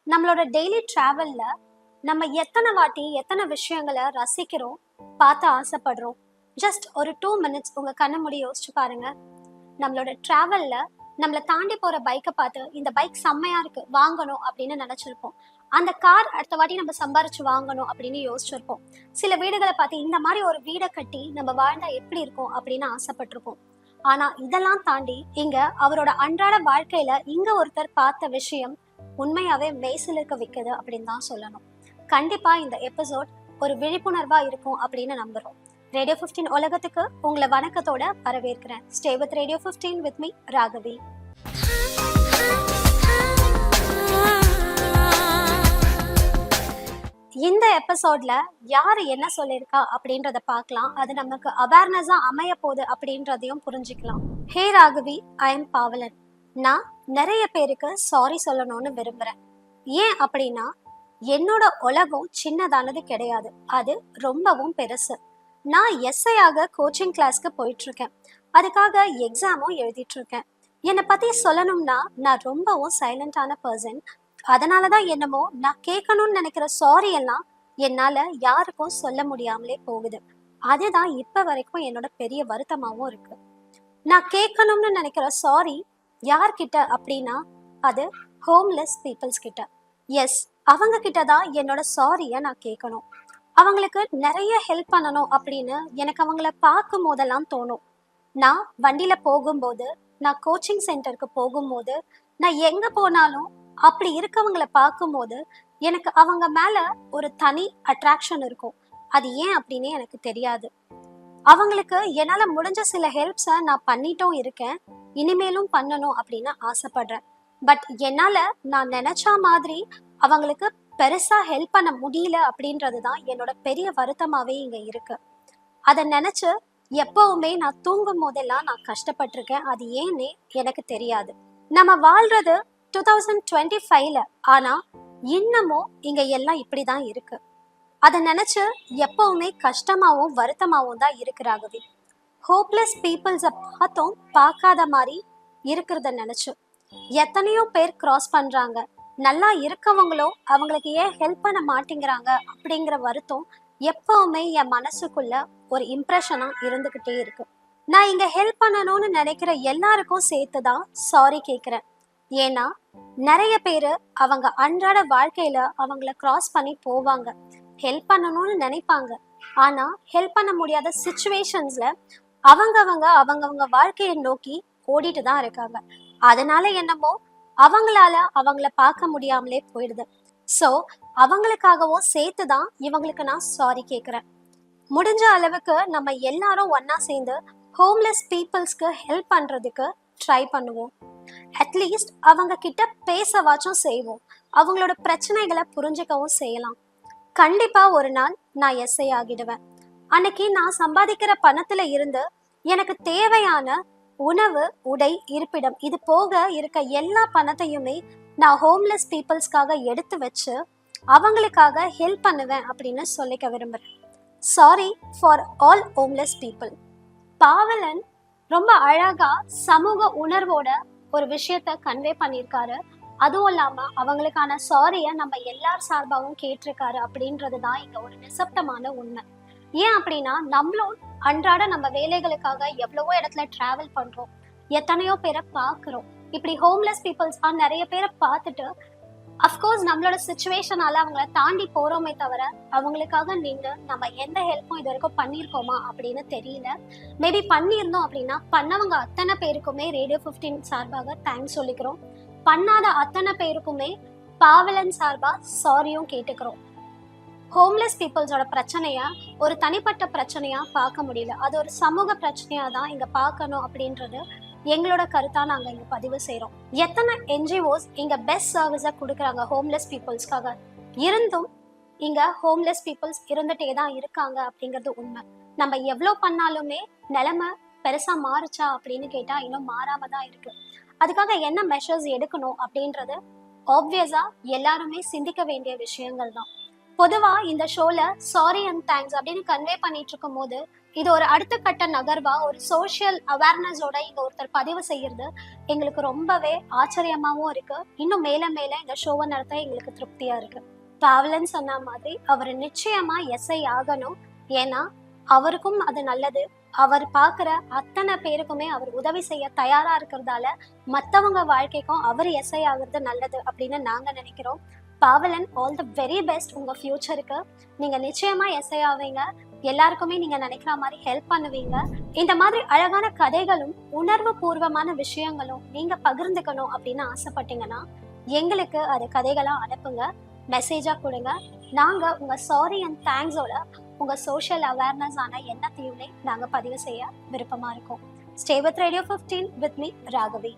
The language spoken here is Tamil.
நம்மளோட டெய்லி டிராவல்ல நம்ம எத்தனை வாட்டி எத்தனை விஷயங்களை ரசிக்கிறோம், பார்த்து ஆசைப்படுறோம். ஜஸ்ட் ஒரு 2 மினிட்ஸ் உங்க கண்ணை மூடி யோசிச்சு பாருங்க. நம்மளோட டிராவல்ல நம்மளை தாண்டி போற பைக்கை பார்த்து இந்த பைக் செம்மையா இருக்கு வாங்கணும் அப்படின்னு நினைச்சிருப்போம். அந்த கார் அடுத்த வாட்டி நம்ம சம்பாரிச்சு வாங்கணும் அப்படின்னு யோசிச்சிருப்போம். சில வீடுகளை பார்த்து இந்த மாதிரி ஒரு வீடை கட்டி நம்ம வாழ்ந்தா எப்படி இருக்கும் அப்படின்னு ஆசைப்பட்டிருப்போம். ஆனா இதெல்லாம் தாண்டி இங்க அவரோட அன்றாட வாழ்க்கையில இங்க ஒருத்தர் பார்த்த விஷயம் உண்மையாவே மெய்சிலிருக்க வைக்குது அப்படின்னு தான் சொல்லணும். கண்டிப்பா இந்த எபிசோட் ஒரு விழிப்புணர்வா இருக்கும் அப்படின்னு நம்புறோம். ரேடியோ 15 உலகத்துக்கு உங்களை வணக்கத்தோட வரவேற்கிறேன். Stay with radio 15 with me Raghavi. இந்த எபிசோட்ல யாரு என்ன சொல்லியிருக்கா அப்படின்றத பார்க்கலாம். அது நமக்கு அவேர்னஸா அமைய போகுது அப்படின்றதையும் புரிஞ்சுக்கலாம். ஹே ராகவி, ஐ எம் பாவலன். நான் நிறைய பேருக்கு சாரி சொல்லணும்னு விரும்புறேன். ஏன் அப்படின்னா என்னோட உலகம் சின்னதானது கிடையாது, அது ரொம்பவும் பெருசு. நான் எஸ்ஐயாக கோச்சிங் கிளாஸ்க்கு போயிட்டு இருக்கேன். அதுக்காக எக்ஸாமும் எழுதிட்டு இருக்கேன். என்னை பத்தி சொல்லணும்னா நான் ரொம்பவும் சைலண்டான பர்சன். அதனாலதான் என்னமோ நான் கேட்கணும்னு நினைக்கிற சாரி எல்லாம் என்னால யாருக்கும் சொல்ல முடியாமலே போகுது. அதுதான் இப்ப வரைக்கும் என்னோட பெரிய வருத்தமாவும் இருக்கு. நான் கேட்கணும்னு நினைக்கிற சாரி யார்கிட்ட அப்படின்னா அது ஹோம்லெஸ் பீப்புள்ஸ் கிட்ட. எஸ், அவங்க கிட்ட தான் என்னோட சாரியை நான் கேட்கணும். அவங்களுக்கு நிறைய ஹெல்ப் பண்ணணும் அப்படின்னு எனக்கு அவங்கள பார்க்கும் போதெல்லாம் தோணும். நான் வண்டியில போகும்போது, நான் கோச்சிங் சென்டருக்கு போகும்போது, நான் எங்க போனாலும் அப்படி இருக்கவங்களை பார்க்கும்போது எனக்கு அவங்க மேல ஒரு தனி அட்ராக்ஷன் இருக்கும். அது ஏன் அப்படின்னு எனக்கு தெரியாது. அவங்களுக்கு என்னால முடிஞ்ச சில ஹெல்ப்ஸை நான் பண்ணிட்டும் இருக்கேன், இனிமேலும் பண்ணணும் அப்படின்னு ஆசைப்படுறேன். பட் என்னால நான் நினைச்ச மாதிரி அவங்களுக்கு பெருசா ஹெல்ப் பண்ண முடியல அப்படின்றது தான் என்னோட பெரிய வருத்தமாவே இங்க இருக்கு. அதை நினைச்சு எப்பவுமே நான் தூங்கும் போதெல்லாம் நான் கஷ்டப்பட்டிருக்கேன். அது ஏன்னே எனக்கு தெரியாது. நம்ம வாழ்றது 2025ல, ஆனா இன்னமும் இங்க எல்லாம் இப்படிதான் இருக்கு. அதை நினைச்சு எப்பவுமே கஷ்டமாவும் வருத்தமாவும் தான் இருக்கிறாகவே. ஹோப்லெஸ் பீப்புள்ஸை பார்த்தோம் பார்க்காத மாதிரி இருக்கிறத நினைச்சு எத்தனையோ பேர் கிராஸ் பண்றாங்க. நல்லா இருக்கவங்களும் அவங்களுக்கு ஏன் ஹெல்ப் பண்ண மாட்டேங்கிறாங்க அப்படிங்கிற வருத்தம் எப்பவுமே என் மனசுக்குள்ள ஒரு இம்ப்ரெஷனா இருந்துகிட்டே இருக்கு. நான் இங்க ஹெல்ப் பண்ணணும்னு நினைக்கிற எல்லாருக்கும் சேர்த்துதான் சாரி கேட்கிறேன். ஏன்னா நிறைய பேரு அவங்க அன்றாட வாழ்க்கையில அவங்கள கிராஸ் பண்ணி போவாங்க, ஹெல்ப் பண்ணணும்னு நினைப்பாங்க. ஆனா ஹெல்ப் பண்ண முடியாத சிச்சுவேஷன்ஸ்ல அவங்கவங்க வாழ்க்கையை நோக்கி ஓடிட்டு தான் இருக்காங்க. அதனால என்னமோ அவங்களால அவங்கள பார்க்க முடியாமலே போயிடுது. ஸோ அவங்களுக்காகவும் சேர்த்து தான் இவங்களுக்கு நான் சாரி கேட்குறேன். முடிஞ்ச அளவுக்கு நம்ம எல்லாரும் ஒன்னா சேர்ந்து ஹோம்லெஸ் பீப்புள்ஸ்க்கு ஹெல்ப் பண்றதுக்கு ட்ரை பண்ணுவோம். அட்லீஸ்ட் அவங்க கிட்ட பேசவாச்சும் செய்வோம். அவங்களோட பிரச்சனைகளை புரிஞ்சுக்கவும் செய்யலாம். கண்டிப்பா ஒரு நாள் நான் எஸ்ஐ ஆகிடுவேன். அன்னைக்கு நான் சம்பாதிக்கிற பணத்துல இருந்து எனக்கு தேவையான உணவு, உடை, இருப்பிடம் இது போக இருக்க எல்லா பணத்தையுமே நான் ஹோம்லெஸ் பீப்புள்ஸ்க்காக எடுத்து வச்சு அவங்களுக்காக ஹெல்ப் பண்ணுவேன் அப்படின்னு சொல்லிக்க விரும்புறேன். Sorry for all homeless people. Pavalan ரொம்ப அழகா சமூக உணர்வோட ஒரு விஷயத்த கன்வே பண்ணியிருக்காரு. அதுவும் இல்லாம அவங்களுக்கான சாரிய நம்ம எல்லார் சார்பாகவும் கேட்டிருக்காரு அப்படின்றது தான் இங்க ஒரு நிசப்தமான உண்மை. ஏன் அப்படின்னா நம்மளும் அன்றாட நம்ம வேலைகளுக்காக எவ்வளவோ இடத்துல டிராவல் பண்றோம், எத்தனையோ பேரை பார்க்கிறோம். இப்படி ஹோம்லெஸ் பீப்புள்ஸ் நிறைய பேரை பார்த்துட்டு அஃப்கோர்ஸ் நம்மளோட சுச்சுவேஷனால அவங்கள தாண்டி போறோமே தவிர அவங்களுக்காக நின்று நம்ம எந்த ஹெல்ப்பும் இது வரைக்கும் பண்ணியிருக்கோமா அப்படின்னு தெரியல. மேபி பண்ணியிருந்தோம் அப்படின்னா பண்ணவங்க அத்தனை பேருக்குமே ரேடியோ 15 சார்பாக தேங்க்ஸ் சொல்லிக்கிறோம். பண்ணாத அத்தனை பேருக்குமே பாவலன் சார்பா சாரியும் கேட்டுக்கிறோம். ஹோம்லெஸ் பீப்புள்ஸோட பிரச்சனைய ஒரு தனிப்பட்ட பிரச்சனையா பார்க்க முடியல, அது ஒரு சமூக பிரச்சனையா தான் இங்க பார்க்கணும் அப்படின்றது எங்களோட கருத்தா நாங்க இங்க பதிவு செய்யறோம். எத்தனை என்ஜிஓஸ் இங்க பெஸ்ட் சர்வீஸை கொடுக்குறாங்க ஹோம்லெஸ் பீப்புள்ஸ்க்காக. இருந்தும் இங்க ஹோம்லெஸ் பீப்புள்ஸ் இருந்துட்டே தான் இருக்காங்க அப்படிங்கிறது உண்மை. நம்ம எவ்வளோ பண்ணாலுமே நிலைமை பெருசா மாறுச்சா அப்படின்னு கேட்டா இன்னும் மாறாம தான் இருக்கு. அதுக்காக என்ன மெஷர்ஸ் எடுக்கணும் அப்படின்றது ஆப்வியஸா எல்லாருமே சிந்திக்க வேண்டிய விஷயங்கள் தான். பொதுவா இந்த ஷோல சாரி அண்ட் தேங்க்ஸ் அப்படின்னு கன்வே பண்ணிட்டு இருக்கும் போது இது ஒரு அடுத்த கட்ட நகர்வா ஒரு சோஷியல் அவேர்னஸோட இங்க ஒருத்தர் பதிவு செய்யறது எங்களுக்கு ரொம்பவே ஆச்சரியமாவும் இருக்கு. இன்னும் மேல மேல இந்த ஷோவை நடத்த எங்களுக்கு திருப்தியா இருக்கு. பாவலன் சொன்ன மாதிரி அவர் நிச்சயமா எஸ்ஐ ஆகணும். ஏன்னா அவருக்கும் அது நல்லது. அவர் பார்க்குற அத்தனை பேருக்குமே அவர் உதவி செய்ய தயாரா இருக்கிறதால மற்றவங்க வாழ்க்கைக்கும் அவர் எஸ்ஐ ஆகுறது நல்லது அப்படின்னு நாங்க நினைக்கிறோம். பாவலன், ஆல் தி வெரி பெஸ்ட் உங்க ஃபியூச்சருக்கு. நீங்க நிச்சயமா எஸ்ஐ ஆவீங்க. எல்லாருக்குமே நீங்க நினைக்கிற மாதிரி ஹெல்ப் பண்ணுவீங்க. இந்த மாதிரி அழகான கதைகளும் உணர்வு பூர்வமான விஷயங்களும் நீங்க பகிர்ந்துக்கணும் அப்படின்னு ஆசைப்பட்டீங்கன்னா எங்களுக்கு அது கதைகளா அனுப்புங்க, மெசேஜா கொடுங்க. நாங்க உங்க சாரி அண்ட் தேங்க்ஸோட உங்க சோஷியல் அவேர்னஸ் ஆன எண்ணத்தையுமே நாங்க பதிவு செய்ய விருப்பமா இருக்கோம். Stay with radio 15 with me Raghavi.